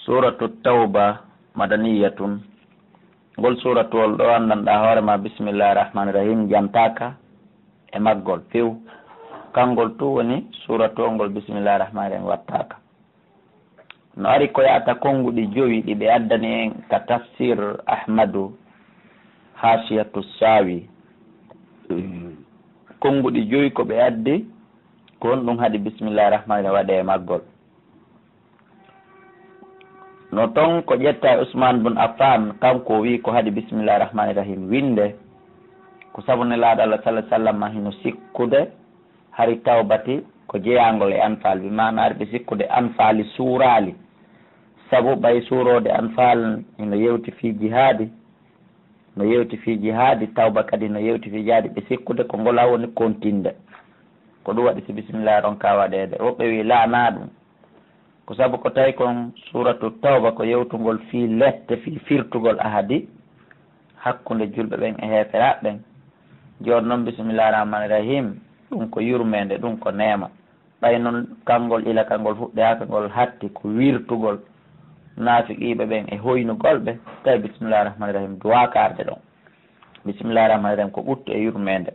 suratu tawba madaniyatun. Ngol suratol ɗo andanɗa hoorema bismillahir rahmanir rahim jantaka e maggol few. Kangol tu woni suratu ngol bismillahir rahmanir rahim wattaka. No ari ko yata konguɗi joyi ɗi ɓe addani en ka tafsir ahmadu hasiyatu sawi. Konguɗi joyi ko ɓe addi ko on ɗum haadi bismillahir rahmanir rahim waɗe e maggol. No ton ko ƴetta e Usman bun Affan kanko wi ko haadi bismillahir rahmanir rahim winde ko sabu nelaɗo Allah sallallahu alaihi wasallam hino sikkude hari tawbati ko jeyangol e anfal bi mana arɓe sikkude anfali suurali sabu ɓay suurode anfal no yewti fi jihadi no yewti fi jihadi tawba kadi no yewti fi jihadi ɓe sikkude ko ngola woni kontinde ko ɗum waɗi si bismillah on ka waɗede woɓɓe wi laana ɗum ko sabu ko tawi kon suratu tawba ko yewtugol fi lette fi firtugol ahadi hakkude julɓe ɓen e heeferaɓe ɓen joni noon bismillahir rahmanir rahim ɗum ko yurmede ɗum ko neema ɓay noon kangol ila kangol fuɗɗe ha kangol hatti ko wirtugol naafiqiɓe ɓen e hoynugol ɓe tawi bismillahir rahmanir rahim duwakarde ɗon bismillahir rahmanir rahim ko ɓuttu e yurmede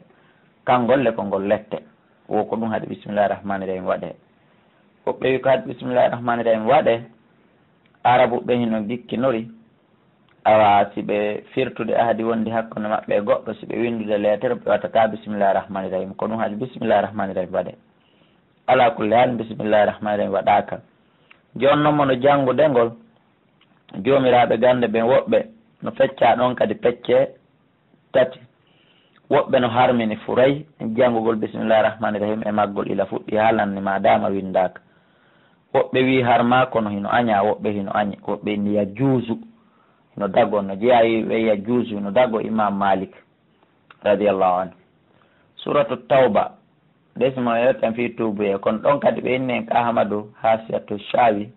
kangolle ko ngol lette wo ko ɗum haadi bismillahir rahmanir rahim waɗe woɓɓe wi ko haadi bismillahir rahmanir rahim waɗe arabu ɓe hino dikkinori awa si ɓe firtude ahadi wondi hakkude maɓɓe e goɗɗo si ɓe windude lettere ɓe wattata bismillahir rahmanir rahim ko ɗum haadi bismillahir rahmanir rahim waɗe ala kulli hal bismillahir rahmanir rahim waɗaka joni noon mono janggude ngol jomiraɓe gande ɓen woɓɓe no fecca ɗon kadi pecce tati woɓɓe no harmini furay janggugol bismillahir rahmanir rahim e maggol ila fuɗɗi haalanni ma dama windaka woɓɓe wi harma kono hino aña woɓɓe hino añi woɓɓe ni yajuusu hino dago no jeeyayi ɓe yajuusu hino dago imam malik radiallahu anhu suratu tawba desmo yewten fi tubuye kono ɗon kadi ɓe inni en ka ahmadou hasiyatu shawi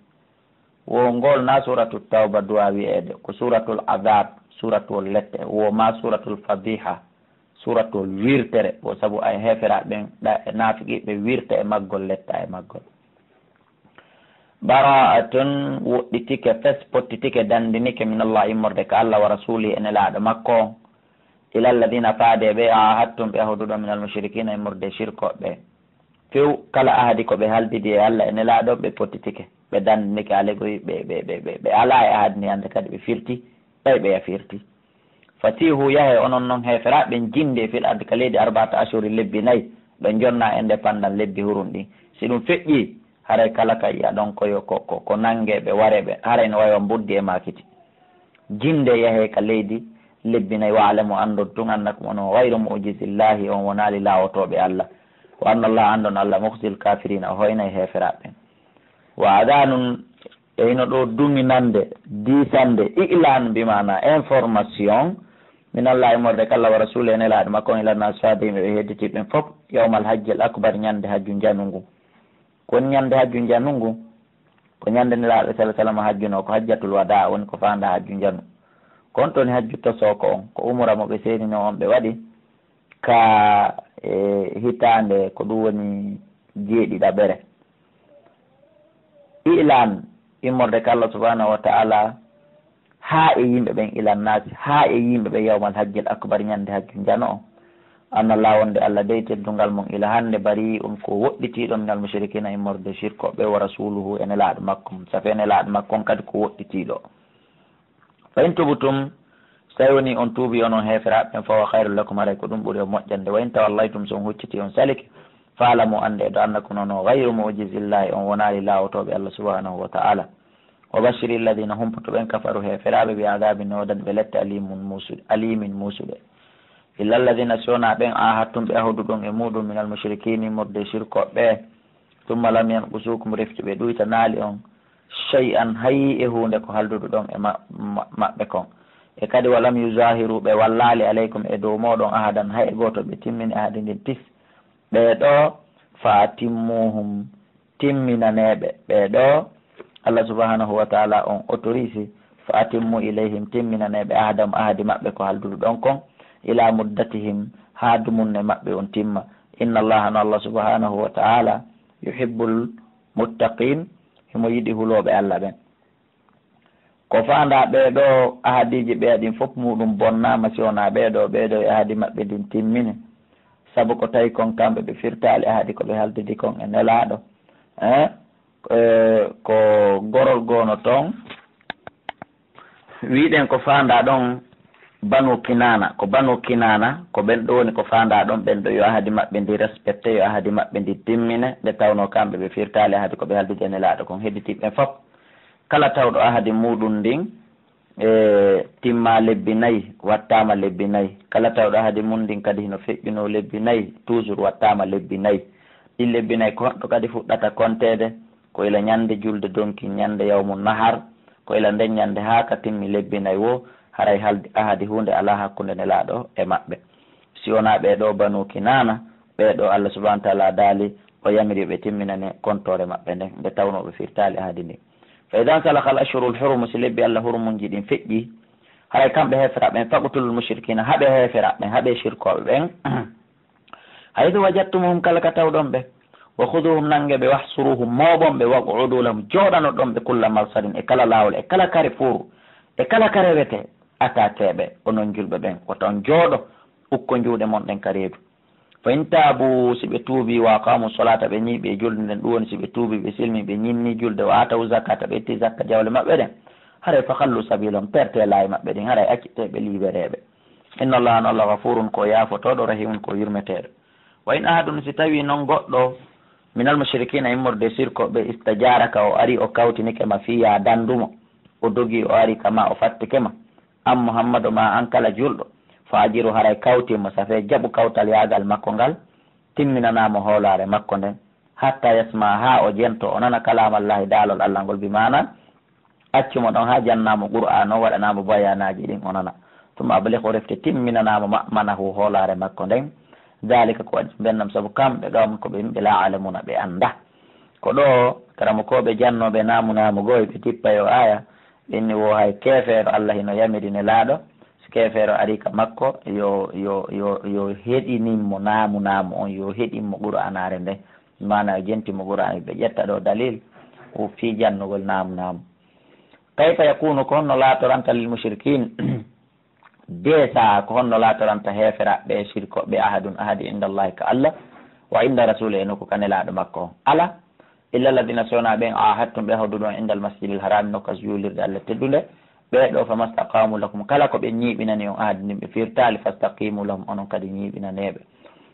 wo ngol na suratu tawba duwa wi'ede ko suratul azab suratul lette wo ma suratul fadiha suratul wirtere bo sabu ay heferaɓe ɓen naafiqiɓe wirta e maggol letta e maggol bara'atun woɗɗitike fes pottitike dandinike min Allah immorde ka Allah wa rasuli ene laaɗo makko ila alladina faade ɓe ahadtum ɓe ahduɗo min al mushrikina immorde shirkoɓe few kala ahadi ko ɓe haldidi e Allah ene laaɗo ɓe pottitike ɓe dandinike alegoyi ɓe ala e ahadi ni hande kadi ɓe firti ɓay ɓe ya firti fatihu yahe onon noon heferaɓe jinde fil ardi ka leydi arbata ashuri lebbi nayyi ɓe jonna indépendant lebbi hurum ɗi si ɗum feƴƴi haray kala ka yiya ɗon koyo ko nangeɓe wareɓe haray no wawi buddi e makiti jinde yahe ka leydi lebbi nayyi wa alamu andon tun annakum on wayru mu'jizillahi on wonali lawotoɓe Allah wa anna Allah andon Allah mukhzil kafirina o hoyna e heferaɓe wa adanun eyno ɗo duminande disande ilan bimana information min Allah imorde kala wa rasul en elaɗo makko ila nas fadimi ɓe hedditiɓen foof yawmal hajjel akbar ñande hajju janungu kon ñande hajju janungu ko ñande nelaɗo sallallahu alaihi wasallam hajjuno ko hajjatul wada woni ko fanda hajju janu kon toon hajju tosoko on ko umra mo ɓe senino on ɓe waɗi ka hitande ko ɗum woni jeeɗiɗaɓere ilan immorde ka Allah subhanahu wa ta'ala ha e yimɓe ɓen ilan naasi ha e yimɓe ɓe yawmal hajjil akbar ñande hajju jano o anna Allah wonde Allah dey teddungal mum ila hande bari ko woɗɗitiɗo minal mushrikina immorde shirkoɓe wa rasuluhu ene laaɗo makko safe ene laaɗo makko on kadi ko woɗɗitiɗo fa in tubutum so tawi woni on tuubi onon heferaɓe ɓen fawa hayrul lakum haray ko ɗum ɓuuri o moƴƴande wa in tawallaytum son hucciti on saliki faalamu ande e ɗo annakum noon gayru mu'jizillahi on wonali lawotoɓe Allah subhanahu wa ta'ala wa bashiri alladina humpoto ɓen kafaru heferaɓe ɓe adabi nodan ɓe lette alimin musuɗe illa alladina sona ɓen ahadtum ɓe ahduɗon e muɗum minal mushrikini morde shirkoɓe tumma lam yanqusukum refti ɓe ɗuyta naali on shay'an hayi e hunde ko halduɗo ɗon e maɓɓe kon e kadi walam yuzahiru ɓe wallali aleykum e dow moɗon ahadan hay e goto ɓe timmini ahadi ndin tis ɓeɗo fa timmuhum timminaneɓe ɓeɗo Allah subhanahu wa ta'ala on autorise fa atimmu ilayhim timminaneɓe ahadam ahadi maɓɓe ko halduɗo ɗon kon ila muddatihim ha dumunne maɓɓe on timma inna allaha no Allah subhanahu wa ta'ala yuhibbul muttaqin himo yiɗi huloɓe Allah ɓen ko fanda ɓeeɗo ahadiji ɓeeɗin fof muɗum bonnama si wona ɓeeɗo e ahadi maɓɓe ɗin timmine saabu ko tawi kon kamɓe ɓe firtali ahadi koɓe haldidi kon e nelaɗo ko gorol gono toon wiɗen ko fanda ɗon banu kinana ko ɓen ɗo woni ko fanda ɗon ɓen ɗo yo ahadi maɓɓe ndi respecté yo ahadi maɓɓe ndi timmine ɓe tawno kamɓe ɓe firtali ahadi koɓe haldidi e nelaɗo kon hedditiɓe fof kala tawɗo ahadi muɗum ndin timma lebbi 4 wattama lebbi 4 kala tawɗo ahadi mum ndin kadi no feƴƴuno lebbi 4 toujours wattama lebbi 4 ɗin lebbi 4 ko honɗo kadi fuɗɗata kontede ko ila ñande julde donki ñande yawmu nahar ko ila nden ñande ha ka timmi lebbi 4 wo haray haldi ahadi hunde ala hakkude nelaɗo e maɓɓe si wona ɓeɗo banu kinana ɓeɗo Allah subhanahu wa ta'ala daali o yamiri ɓe timminane kontore maɓɓe nden nde tawnoɓe firtali ahadi ndi fa idan salaka al ashhurul hurum si lebbi Allah hurumuji ɗin feƴƴi haray kamɓe heferaɓen faqtulul mushrikina haɓe heferaɓen haɓe shirkoɓe ɓen haydu wajadtumuhum kala ka tawɗon ɓe wa khuduhum nange ɓe wahsuruhum moɓon ɓe waqudu lahum joɗano ɗon ɓe kulla marsadin e kala lawol e kala kare furu e kala kare wete attaqueɓe onon julɓe ɓen oton jooɗo ukko juuɗe mon ɗen ka reedu fa in taabu si ɓe tuubi wa qamu solata ɓe ñiiɓe julde nden ɗum woni si ɓe tuubi ɓe silmi ɓe ñinni julde wa ataw zakata ɓe itti zakka jawle maɓɓe ɗen haray fa hallu sabilon perte laayi maɓɓe ɗin haray accitteɓe libereɓe inna allaha no allah gafurun ko yaafotoɗo rahimun ko yurmeteɗo wa in ahadun si tawi noon goɗɗo minal mushrikina immorde sirkoɓe istajaraka o ari o kawtinike ma fiya dandumo o dogi o ari kama o fattike ma an muhammadu ma an kala julɗo fa ajiru haray kawtimo safe jaɓu kawtal yagal makko ngal timminanamo hoolare makko nden hatta yasma ha o jento o nana kalamallahi daalol allah ngol bi mana accumo ɗon ha jannamo qur'an o waɗanamo bayanaji ɗin o nana tuma abalik o refte timminanamo manahu hoolare makko nden dalika ko waɗi bennam saabu kamɓe gawm koɓe yimɓe la alamuna ɓe anda ko ɗo karamo koɓe jannoɓe namunamu goy ɓe tippa yo aya inni wo hay kefeero Allah hino yamirine laaɗo so kefeero ari ka makko yo heɗinimmo namu on yo heɗinmo qur'anare nde mana yo jentimo qur'an ɓe ƴetta ɗo dalil o fi jannugol namu kayfa yakunu ko honno laatoranta lil mushrikin de saa ko honno laatoranta heferaɓe shirkoɓe ahadi indallahi ka Allah wa inda rasuli eno ko kanelaɗo makko on ala illa alladina sowna ɓen ahadtum ɓe hawdu ɗon indal masjidil haram nokkas julirde Allah teddude ɓeɗo fa mastaqamu lakum kala ko ɓe ñiɓinani on ahadi ndin ɓe firtali fastaqimu lahum onon kadi ñiɓinaneɓe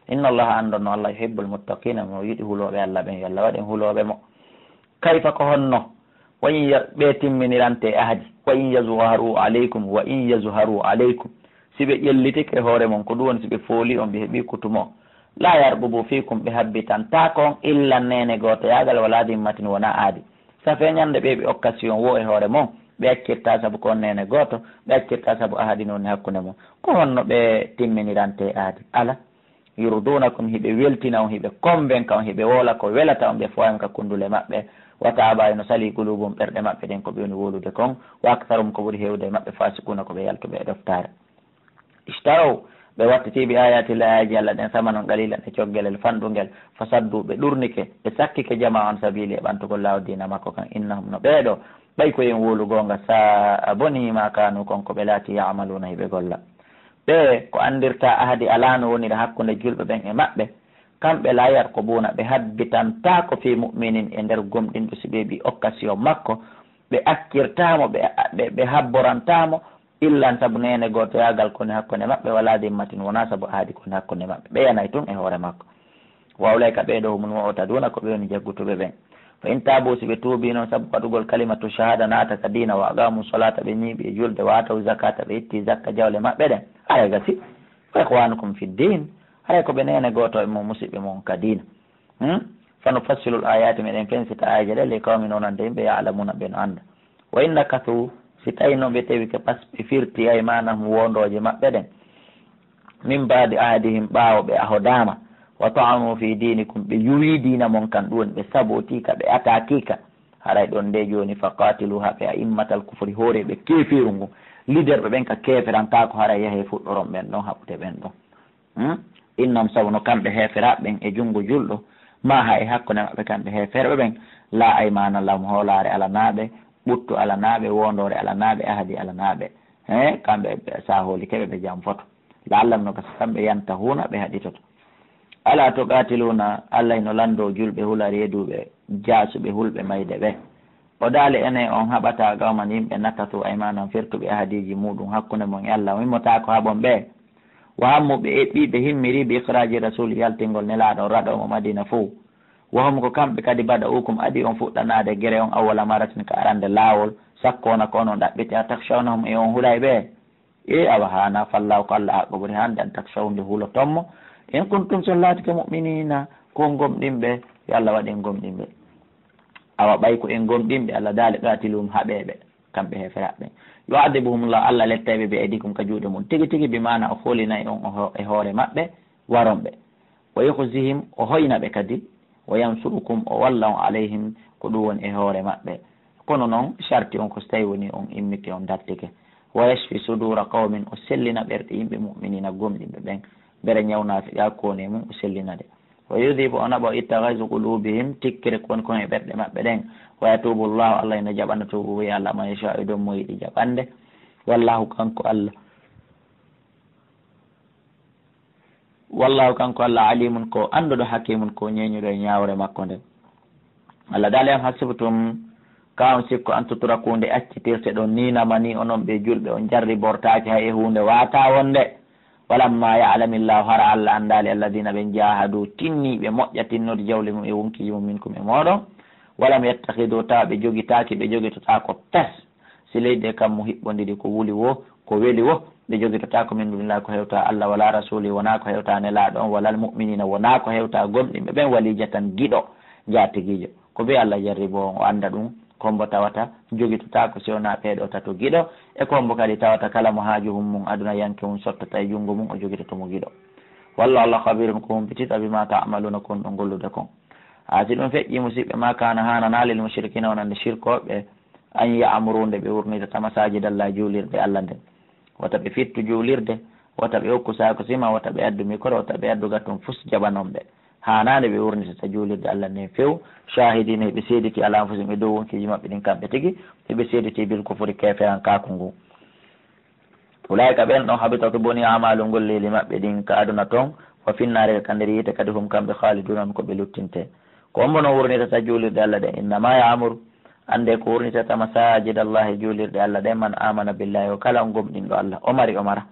inna allaha andonno Allah yuhibbul muttaqina mo yiɗi huloɓe Allah ɓen yo Allah waɗen huloɓe mo kayfa ko honno wa in ɓe timminirante ahadi wa in yazharu aleykum si ɓe ƴellitike hoore mon ko ɗum woni si ɓe fooli on ɓe heeɓi kutumo la yarbubu fikum ɓe habbitanta kon illa nene goto yagal wala dimmatin wona aadi sa fe ñande ɓe occasion wo e hoore mon ɓe accirta saabu kon nene goto ɓe accirta saabu ahadi noon hakkude mon ko honno ɓe timminirante aadi ala yurdunakum hiɓe weltina on hiɓe convainca on hiɓe woola ko welata on ɓe foyan ka kundule maɓɓe wata abayi no sali gulubum ɓerɗe maɓɓe ɗen ko ɓe woni wolude kon wa aktarum ko ɓuuri hewde maɓɓe fasikuna ko ɓe yaltuɓe e ɗoftare istaraw ɓe wattitiɓe ayatillahi ayaji Allah ɗen samanon qalilan e coggelel fanɗugel fa saddu ɓe ɗurnike ɓe sakkike jama on sabili e ɓantugol lawdina makko kan innahum no ɓeeɗo ɓay koyen wolugonga sa bonima kanu konko ɓe laati yamaluna hiɓe golla ɓe ko andirta ahadi alano wonira hakkude julɓe ɓen e maɓɓe kamɓe layar ko ɓuuna ɓe habbitanta ko fi muminin e nder gomɗinɗo si ɓeeɓi occasion makko ɓe akkirtamo ɓe habborantamo illan saabu nene goto yagal kone hakkude maɓɓe wala dimmatin wona saabu ahadi kone hakkude maɓɓe ɓe yanay tun e hoore makko wawlayka ɓeɗo humum wota duna ko ɓe woni jaggutuɓe ɓen fa in tabu si ɓe tuubi noon saabu waɗugol kalimatu shahada naata ka dina wa agamu solata ɓe ñiiɓi e julde wataw zakata ɓe itti zakka jawle maɓɓe ɗen haya gasi fa ihwanukum fi din hay ko ɓe nene goto e mo musidɓe mon ka dina fa nufassilul ayati meɗen fensita ayaji ɗe li kawmi noonande yimɓe yalamuna ɓe no anda wa in nakathu si tawi noon ɓe tawi ke pas ɓe firti ay manam wondoje maɓɓe ɗen min baadi ahadihim ɓaawo ɓe ahodama wa ta'anu fi dinikum ɓe yuwi dina mon kan ɗum ɓe sabotika ɓe atakika haray ɗon nde joni fa qatilu ha ɓe a immatal kufri hoore ɓe kefiru ngu leader ɓe ɓen ka keferanta ko haray yahe fuɗɗoron ɓen ɗon haɓɓude ɓen ɗon innam sabu no kamɓe heferaɓe ɓen e junngo julɗo ma ha e hakkude maɓɓe kamɓe heferɓe ɓen la aymana lahum hoolare alanaɓe ɓuttu alanaɓe wondore alanaɓe ahadi alanaɓe kamɓe saholi keɓe ɓe jam foto laallam no kas kamɓe yanta huna ɓe haɗitoto ala to qatiluna allah no lando julɓe hula reeduɓe jasuɓe hulɓe mayde ɓe o daali ene on haɓata gawman yimɓe nattatu aymanan fertuɓe ahadiji muɗum hakkude mon e allah mimmotako haɓon ɓe wa hammuɓe eɓɓiɓe himmiriɓe ikraji rasul yaltingol nelaɗo raɗomo madina fo wahum ko kamɓe kadi mbaɗa ukum adi on fuɗɗanade guere on awwala maratin ka arande lawol sakkona ko onon ɗaɓɓiti a takshawnahum e on huulay ɓe awa hana fallahu ko allah haqqo ɓuri hande an takshawde huulo tommo in kuntum so laatike mu'minina ko gomɗinɓe yo allah waɗi en gomɗinɓe awa ɓay ko en gomɗinɓe allah daali qatilum haɓeɓe kamɓe heferaɓe yo adibuhumullah allah lettaɓe ɓe edi kum ka juuɗe mum tigui tigui bi mana o folinayi on e hoore maɓɓe waronɓe wa yukhzihim o hoynaɓe kadi wa yansurukum o walla on alayhim ko ɗum woni e hoore maɓɓe kono noon charti on ko so tawi woni on immike on dartike wa yashfi sudura qawmin o sellina ɓerɗe yimɓe muminina gomɗinɓe ɓen bere ñawnafi yakone mum o sellina de wa yudibu o naɓa o itta gaysu qulubihim tikkire kon kon e ɓerɗe maɓɓe ɗen wa yatubu llahu allah ene jaɓana tubu wi allah ma yasha e dow mo yiɗi jaɓande wallahu kanko allah wallahu kanko allah alimun ko anduɗo hakimun ko ñeñuɗo e ñawre makko nde allah daali am hasibatum ka on sikko an tutrakunde accitirte ɗon ninama ni onon ɓe julɓe on jarri bortaki hay e hunde wata wonde walamma ya'lamillahu hara allah andali alladina ɓe jahadu tinniɓe moƴƴa tinnode jawle mum e wonkiji mum min kum e moɗon walam yettahidu tawa ɓe jogitaki ɓe jogitotako pes si leydi e kam mo hiɓɓodiri ko wuli wo ko weeli wo ɓe jogitotako min dunillahi ko hewta allah wala rasuli wona ko hewta nelaɗo on walal mu'minina wona ko hewta gomɗinɓe ɓen walija tan guiɗo jatiguijo ko ɓe allah jarri bo o anda ɗum kombo tawata jogitotako si wona ɓeeɗo tato guiɗo e kombo kadi tawata kala mo haaju hum mum aduna yanke mum sottata e junngo mum o jogitotomo guiɗo walla allah habirun ko humpitita bima tamaluna kon ɗo gollude kon ha si ɗum feƴƴi musidɓe ma kana hanana lil mushrikina wonande shirkoɓe an ya'murunde ɓe wurnidata masajid allah juulirde allah nden wata ɓe fittu juulirde wata ɓe hokku sako sima wata ɓe addu micro wata ɓe addu gattum fus jaɓanomɓe hanande ɓe wurnitata juulirde allah nden few shahidina ɓe seediti ala anfusihim e dow wonkiji maɓɓe ɗin kamɓe tigui eɓe seediti bil kufri keferan kaku ngu ulayka ɓen ɗon habitatu boni amalu ngol leli maɓɓe ɗin ka aduna toon wa finnare ka nder yiite kadi hum kamɓe khalidunan ko ɓe luttinte ko ombono wurnitata juulirde allah ɗen innama ya'muru ande ko wurnitata masajid allah e juulirde allah ɗen man amana billahi o kala on gomɗinɗo allah o mari o mara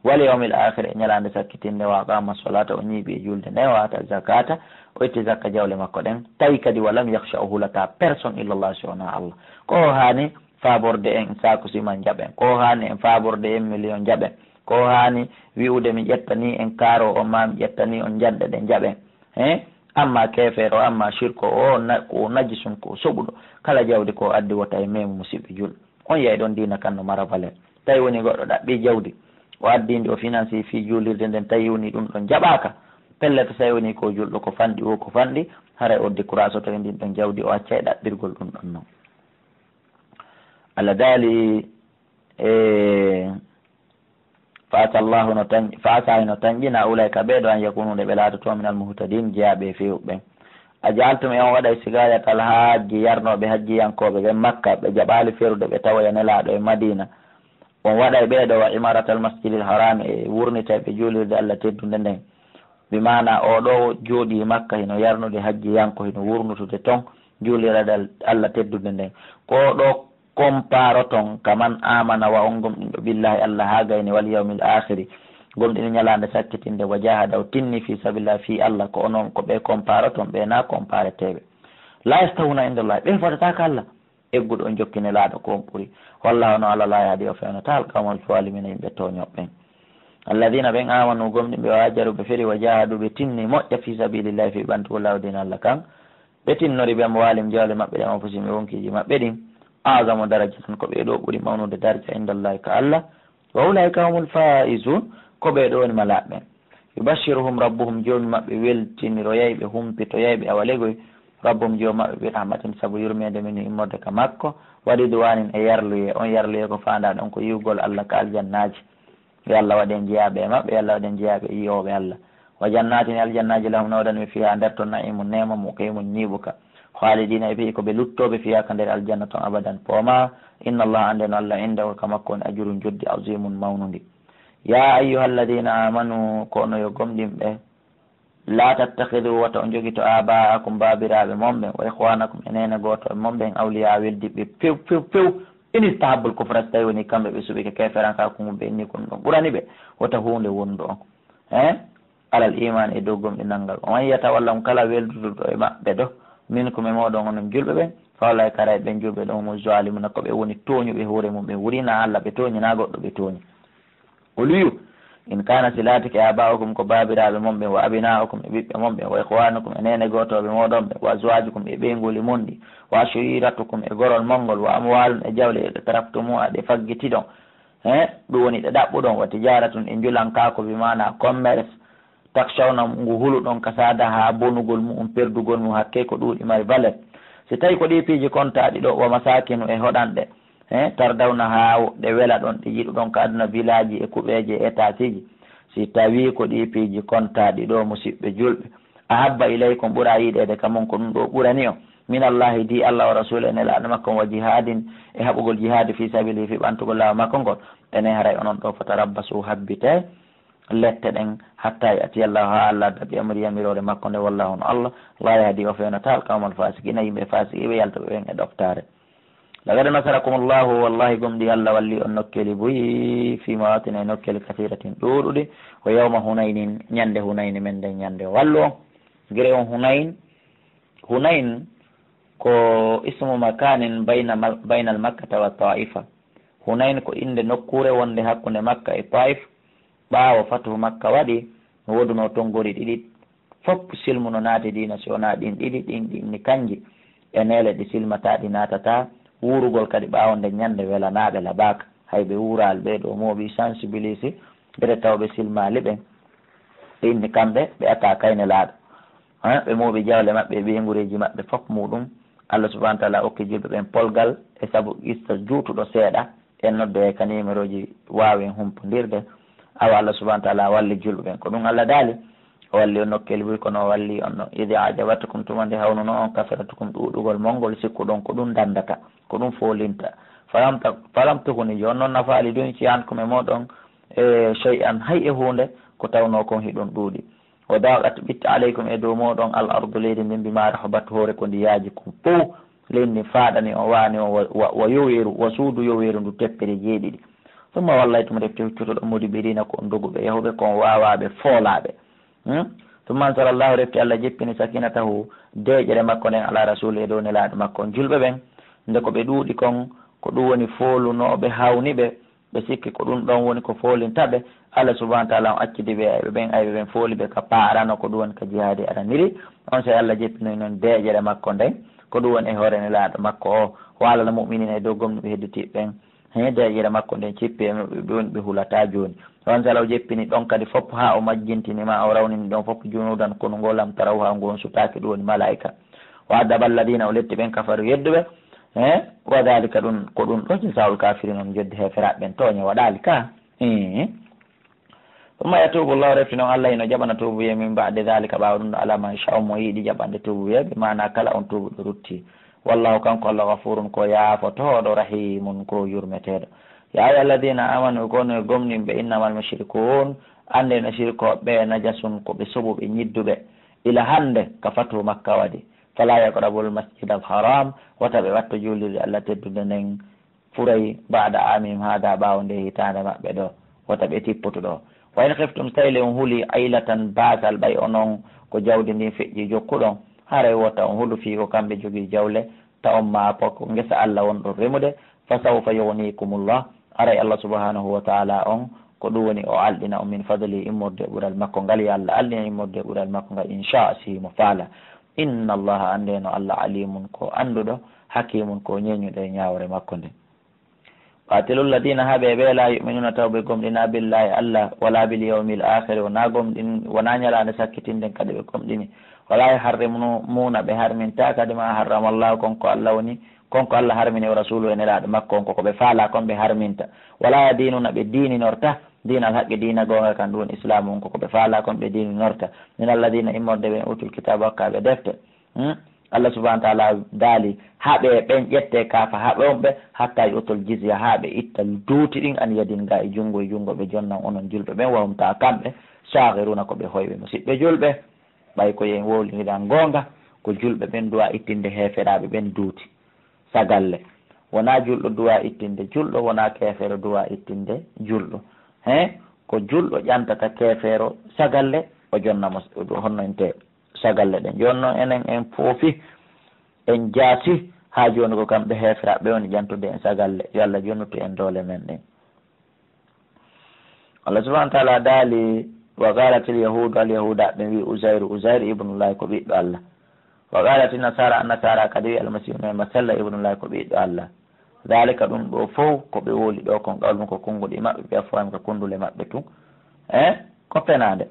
wal yawmil akhir e ñalande sakkitinde wa qama solata o ñiiɓi e julde nden wata zakata o itti zakka jawle makko ɗen tawi kadi walam yakhsha o hulata personne illallah sowona allah ko hani faborde en saku siman jaɓen ko hani en faborde en million jaɓen ko hani wi'ude mi ƴettani en karo o ma mi ƴettani on janɗe ɗe jaɓen amma kefere o amma shirko o ko najisun ko soɓuɗo kala jawdi ko addi wota e memo musidɓe julɓe on yey ɗon dina kan no mara valeur tawi woni goɗɗo ɗaɓɓi jawdi o addindi o finance fi juulirde nden tawi woni ɗum ɗon jaɓaka pelleta tawi woni ko julɗo ko fanɗi o ko fanɗi haray o décourage o tawi ndin ɗon jawdi o acca e ɗaɓɓirgol ɗum ɗon noon allah daali fatallahu no tan fasahi no tanƴina ulayka ɓeeɗo an yakunude ɓe laatoto min almuhtadin jeyaɓe fewɓe a jaltum e on waɗa sigayat alhajji yarnoɓe hajjiyankoɓe ɓe makka ɓe jaɓali ferude ɓe tawoya nelaɗo e madina on waɗa ɓeeɗo wa imaratal masjidil harami e wurnita ɓe juulirde allah teddude nden bimana oɗo jooɗi makka hino yarnude hajjiyanko hino wurnutude toon juulirade allah teddude nden ko ɗo comparo ton kaman amana wa on gomɗinɗo billahi allah ha gayni wal yawmil akhiri gomɗini ñalande sakkitinde wa jahada o tinni fi sabilillah fi allah ko onon ko ɓe comparo ton ɓe na compareteɓe la yastawuna indallah ɓe fotataka allah egguɗo on jokkine laaɗo ko on ɓuuri wallahu no allah la yaadi o fewnata alqawmal zalimina yimɓe toñoɓɓen alladina ɓen amanu gomɗinɓe o hajaru ɓe feri wa jahadu ɓe tinni moƴƴa fi sabilillahi fi ɓantugo lawdin allah kan ɓe tinnori ɓe mo walim jawle maɓɓe ɗe anfusihim e wonkiji maɓɓe ɗin azamu daraja tan ko ɓeeɗo ɓuuri mawnude daraja indallahi ka allah wa ulaika humul faizun ko ɓeeɗo woni malaɓɓe yubashiruhum rabbuhum joni maɓɓe weltiniroyay ɓe humpitoyay ɓe awalegoy rabbuhum joni maɓɓe ɓe rahmatin saabu yurmede min immorde ka makko waɗi duwanin e yarluye on yarluye ko fanda ɗon ko yiwgol allah ka aljannaji yo allah waɗen jeeyaɓe maɓɓe yo allah waɗen jeeyaɓe yiyoɓe allah wa jannatin aljannaji lahum nawdanmi fiha nder toon naimum nema mo kayimum ñiɓuka khalidina e ɓe ko ɓe luttoɓe fiya ka nder aljanna ton abadan pooma inna allah anden allah indahu ka makko woni ajurun joddi azimun mawnundi ya ayyuha alladina amanu kono yo gomɗinɓe la tattahidu wata o jogui to aba'akum babiraɓe momɓe wa ihwanakum enene goto momɓe en awliya weddiɓe few few few inistahabul kufra so tawi woni kamɓe ɓe suuɓi ke keferan ka ko mumɓe inni kono ɗon ɓurani ɓe wota hunde wondu on alal iman e dow gomɗi nanngal o man yiyata walla mo kala welduduɗo e maɓɓe ɗo min komi moɗon onon julɓe ɓen fawlay kara ɓen julɓe ɗon mo zalimuna ko ɓe woni toñuɓe hoore mum ɓe wurina Allah ɓe toñi na goɗɗo ɓe toñi oluyu in kana silatike aba'ukum ko babiraɓe momɓe wa abina'ukum e ɓiɓɓe momɓe wa ihwanukum e nene gotoɓe moɗon ɓe wa azwajukum e ɓeygoli monɗi wa ashiratukum e gorol mongol wa amwalun e jawle ɗe taraftumuha ɗe faggitiɗon ɗum woni ɗe ɗaɓɓuɗon wa tijaratun e julankako bimana commerce takshawna ngu huluɗon ka sada ha bonugol mum perdugol mum hakke ko ɗuuɗi mari valeur si tawi ko ɗi piiji kontaɗi ɗo wa masakinu e hoɗanɗe tardawna ha ɗe wela ɗon ɗe yiɗuɗon ka aduna village e kuɓeje e état ji si tawi ko ɗi piiji kontaɗi ɗo musidɓe julɓe ahabba ilaykum ɓuura yiɗede kamon ko ɗum ɗo ɓurani o min allahi di allah wa rasul en elaɗo makko wa jihadin e haɓugol jihadi fi sabili fi ɓantugol lawa makko ngol ene haray onon ɗo fatarabbasu habbite lette ɗen hatta yati allahu ha allah daɓi amri yamirore makko nde wallahu no allah la yahdi o fewnata alqawmal fasikina yimɓe fasiki ɓe yaltoɓe ɓen e ɗoftare lagad nasarakum allahu wallahi gomɗi allah walli on nokkeli boyi fi mawatin e nokkeli kasiratin ɗuɗuɗi o yawma hunaynin ñande hunayni men nden ñande wallu on guire on hunayn ko ismu makanin bayna al makkata wa taifa hunayn ko inde nokkure wonde hakkude makka e taif ɓaawo fatuhu makka waɗi no woduno tonggori ɗiɗi fof silmu no naati dina si wona ɗin ɗiɗi ɗinni kanji e nele ɗi silmataɗi natata wurugol kadi ɓaawo nde ñande welanaɓe labaka hayɓe wural ɓe ɗo mooɓi sensibilise bere tawɓe silmali ɓen ɗinni kamɓe ɓe aka kayne laaɗo ɓe mooɓi jawle maɓɓe e ɓeygureji maɓɓe fof muɗum allah subahana taala okki julɓe ɓen polgal e saabu ista juutuɗo seeɗa en noddo e ka numéro ji wawen humpodirde awa allah subahana taala walli julɓe ɓen ko ɗum allah daali o walli on nokkeli buy kono walli on no idi ajabatukum tumande hawnuno on kafaratukum ɗuɗugol mongol sikku ɗon ko ɗum dandata ko ɗum folinta falam tuhuni joni noon nafaali ɗum ciyankume moɗon e chey an hay e hunde ko tawno kon hiɗon ɗuuɗi o dawɗat ɓitta aleykum e dow moɗon al ardu leydi ndin mbima rahabat hoore ko ndi yaaji kum pow leydi faɗani o wani o wa yoweru wa suudu yoweru ndu teppere jeeɗiɗi summa wallaytum refti huccutoɗo modiɓirina ko on doguɓe yahuɓe kon wawaɓe foolaɓe summa ansalallahu refti allah jeppini sakinatahu deƴere makko nden ala rasul e dow nelaɗo makko on julɓe ɓen nde ko ɓe ɗuuɗi kon ko ɗum woni folunoɓe hawniɓe ɓe sikki ko ɗum ɗon woni ko folintaɓe allah subahana taala on accidi ɓe ayɓe ɓen ayɓe ɓen fooli ɓe ka paarano ko ɗum woni ka jihadi araniri on so allah jeppinoy noon deƴere makko nden ko ɗum woni e hoore nelaɗo makko o walana muminina e dow gomnuɓe hedditiɓe ɓen deƴere makko nden cippi e ɓe woni ɓe hulata joni on sala o jeppini ɗon kadi fof ha o majjintinima o rawnini ɗon fof junudan kono ngolam taraw ha ngon sutaki ɗum woni malaika o addaba alladina o letti ɓen kafaru yedduɓe wa dalika ɗum ko ɗum ɗo jasawol kafiri noon joddi heferaɓe ɓen toña waɗali ka ɗumma yatubu llah refti noon allah ino jaɓana tubuye min bade dalika ɓawa ɗum ɗo alama incha mo yiiɗi jaɓande tubuye ɓe mana kala on tubuɗo rutti wallahu kanko allah gafurun ko yaafotoɗo rahimun ko yurmeteɗo ya ayyuha alladina amanu kono e gomninɓe innamal mushrikun ande no shirkoɓe najasun koɓe soɓuɓe ñidduɓe ila hande ka fatu makka waɗi fala yaqrabul masjid al haram wata ɓe watta julirde allah teddude nden furay bada amim hada ɓawo nde hitande maɓɓe ɗo wata ɓe tipputuɗo wa in khiftum tayle on huuli aylatan basal ɓay onon ko jawdi ndin feƴƴi jokkuɗon haray wota on hulu fi ko kamɓe jogui jawle ta on ma poko guesa allah wonɗon remude fa sawfa yugnikumullah aray allah subhanahu wa taala on ko ɗum woni o alɗina on min fadli immorde ɓuural makko ngal yo allah alɗina immorde ɓuural makko ngal inchallah simo faala inna allaha ande no allah alimun ko anduɗo hakimun ko ñeñuɗe ñawre makko nde qatilul ladina haɓe ɓe la yuminuna taw ɓe gomɗina billahi allah wala bil yawmil akhiri wona gomɗin wona ñalande sakkitinɗen kadi ɓe gomɗini wala harrimuna ɓe harminta kadi ma harrama allahu konko allah woni konko allah harmini o rasulu e nelaɗo makko on koko ɓe faala kon ɓe harminta wala dinuna ɓe dininorta dinal haqqe dina gonga kan ɗum islamu on koko ɓe faala kon ɓe dininorta min alladina immorde ɓe utul kitabe hokkaɓe defte Allah subahana taala daali haɓe ɓen ƴette kafa haɓe on ɓe hatta yotol jizya haɓe itta duuti ɗin an yadin ga e junngo ɓe jonnan onon julɓe ɓen wawumta kamɓe sahiruna ko ɓe hoyɓe musidɓe julɓe ɓay ko yen wowliniɗan gonga ko julɓe ɓen duwa ittinde heferaɓe ɓen duuti sagalle wona julɗo duwa ittinde julɗo wona kefeero duwa ittinde julɗo ko julɗo ƴantata kefeero sagalle o jonnamo honno ente sagalle ɗen jonno enen en foofi en jaasi ha joni ko kamɓe heferaɓe woni ƴantude en sagalle yo Allah jonnutu en doole men ɗen Allah subahana taala daali wa qalatil yahudu alyahuda ɓe wi uzair ibnullahi ko ɓiɗɗo Allah wa qalati nasara kadi wi almasihu nema salla ibnullahi ko ɓiɗɗo Allah dalika ɗum ɗo fof ko ɓe woli ɗo kon qawlum ko konguɗi maɓɓe ɓe fowami ko kundule maɓɓe tun ko penade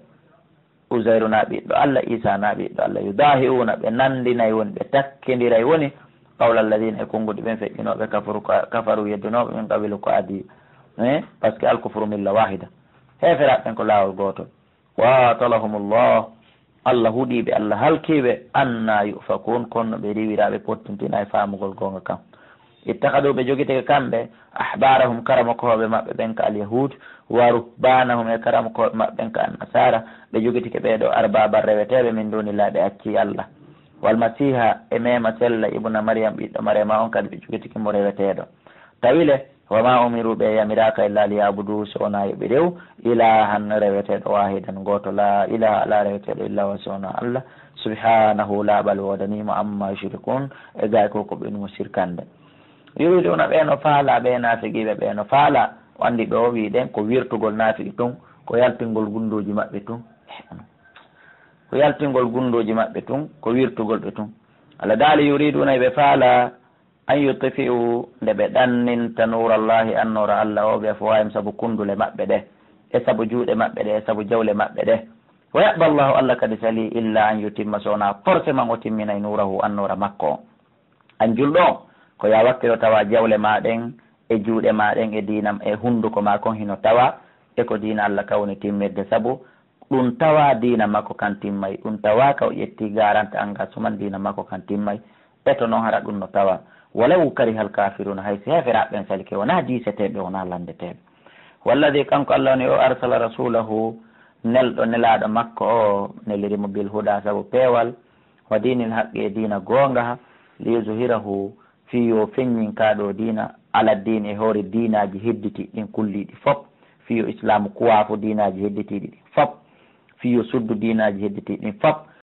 usairu na ɓiɗɗo Allah isa na ɓiɗɗo Allah yudahiuna ɓe nandinayi woni ɓe takkidiray woni qawla alladina e konguɗi ɓen feƴƴinoɓe kafaru yeddunoɓe min qabilu ko adi par ce que alkufru milla wahida heferaɓe ɓen ko lawol gotol watalahumullah Allah huuɗiɓe Allah halkiɓe anna yufakun kono ɓe riwiraɓe pottintina e famugol gonga kam ittahadu ɓe jogiteke kamɓe ahbarahum karama koɓe maɓɓe ɓen ka alyahud wa ruhbanahum e karama koɓe maɓɓe ɓen ka annasara ɓe jogitike ɓeɗo arbaba reweteɓe min dunillahi ɓe acci Allah walmasiha e mema sella ibna mariam ɓiɗɗo mariama on kadi ɓe jogitike mo reweteɗo tawile wama umiru ɓe yamiraka illa liyabudu sowona yoɓe rew ilahan reweteɗo wahidan goto la ilaha ala reweteɗo illa wa sowona Allah subhanahu laɓal wodanimo amma yushrikun e gay koko ɓenumo sirkande yuriduna ɓeno faala ɓe nafiqiɓe ɓeno faala andi ɗo wiɗen ko wirtugol nafiqi tun ko yaltingol gundoji maɓɓe tun ko yaltingol gundoji maɓɓe tun ko wirtugol ɓe tun Allah daali yuriduna ɓe faala an yutfi'u nde ɓe ɗanninta nurallahi annora Allah o ɓe fo wayim saabu kundule maɓɓe ɗe e saabu juuɗe maɓɓe ɗe e saabu jawle maɓɓe ɗe wa yaɓa llahu Allah kadi sali illa an yutimma sowona forcément o timminay nurahu annora makko o an julɗo ko ya wakkilo tawa jawle maɗen e juuɗe maɗen e diina e hunduko ma kon hino tawa e ko diina Allah kawni timmirde saabu ɗum tawa diina makko kan timmay ɗum tawa ka o ƴetti garante engagement diina makko kan timmay e to noon hara ɗum no tawa walaw karihal kafiruna haysi heferaɓen salike wona diiseteɓe wona landeteɓe walladi kanko Allah ni o arsala rasulahu nelɗo nelaɗo makko o nelirimo bil huda saabu peewal wa dinil haqqi e diina gonga liyuzuhirahu fiyo feññin kaɗo diina ala din e hoore diinaji hedditi ɗin kulliɗi fop fiyo islamu kuwafo diinaji hedditiɗi ɗin fop fiyo suddu diinaji hedditiɗi ɗin fop